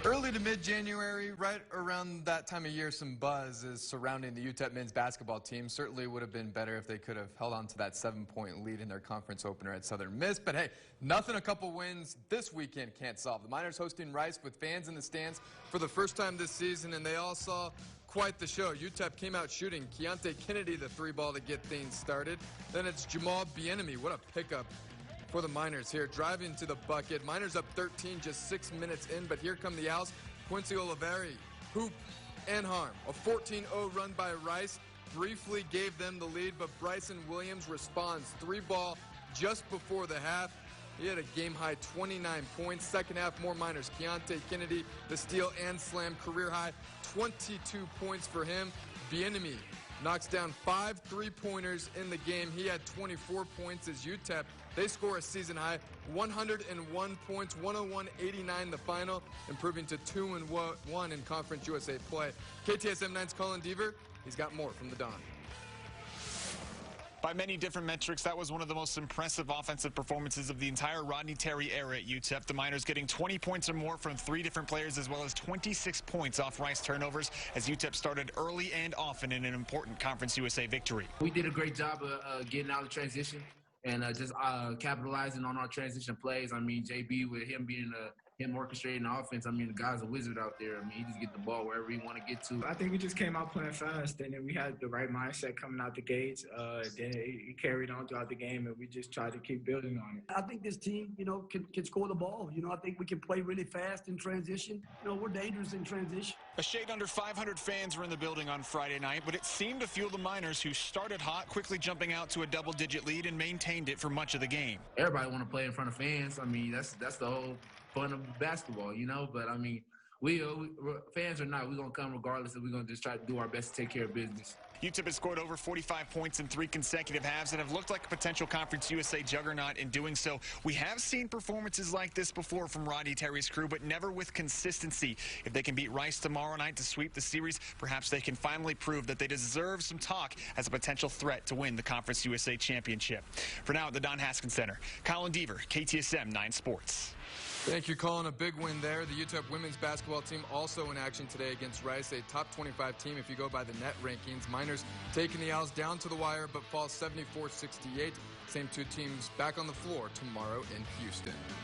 Early to mid-January, right around that time of year, some buzz is surrounding the UTEP men's basketball team. Certainly would have been better if they could have held on to that 7-point lead in their conference opener at Southern Miss. But hey, nothing a couple wins this weekend can't solve. The Miners hosting Rice with fans in the stands for the first time this season, and they all saw quite the show. UTEP came out shooting Keontae Kennedy the three ball to get things started. Then it's Jamal Bieniemy. What a pickup for the Miners here, driving to the bucket. Miners up 13 just 6 minutes in, but here come the Owls. Quincy Oliveri, hoop and harm. A 14-0 run by Rice briefly gave them the lead, but Bryson Williams responds. Three ball just before the half. He had a game-high 29 points. Second half, more Miners. Keontae Kennedy, the steal and slam, career-high 22 points for him. Bieniemy knocks down 5 3-pointers in the game. He had 24 points as UTEP. They score a season-high 101 points, 101-89 the final, improving to 2-1 in Conference USA play. KTSM 9's Colin Deaver, he's got more from the Don. By many different metrics, that was one of the most impressive offensive performances of the entire Rodney Terry era at UTEP. The Miners getting 20 points or more from 3 different players, as well as 26 points off Rice turnovers, as UTEP started early and often in an important Conference USA victory. We did a great job of getting out of transition and just capitalizing on our transition plays. I mean, JB, with him being him orchestrating the offense, I mean, the guy's a wizard out there. I mean, he just get the ball wherever he want to get to. I think we just came out playing fast, and then we had the right mindset coming out the gates. Then it carried on throughout the game, and we just tried to keep building on it. I think this team, can score the ball. I think we can play really fast in transition. We're dangerous in transition. A shade under 500 fans were in the building on Friday night, but it seemed to fuel the Miners, who started hot, quickly jumping out to a double-digit lead and maintained it for much of the game. Everybody want to play in front of fans. I mean, that's the whole fun of basketball, but I mean, we fans or not, we're going to come regardless, and we're going to just try to do our best to take care of business. UTEP has scored over 45 points in 3 consecutive halves and have looked like a potential Conference USA juggernaut in doing so. We have seen performances like this before from Rodney Terry's crew, but never with consistency. If they can beat Rice tomorrow night to sweep the series, perhaps they can finally prove that they deserve some talk as a potential threat to win the Conference USA championship. For now, at the Don Haskins Center, Colin Deaver, KTSM 9 Sports. Thank you, Colin. A big win there. The UTEP women's basketball team also in action today against Rice, a top 25 team if you go by the net rankings. Miners taking the Owls down to the wire, but fall 74-68. Same two teams back on the floor tomorrow in Houston.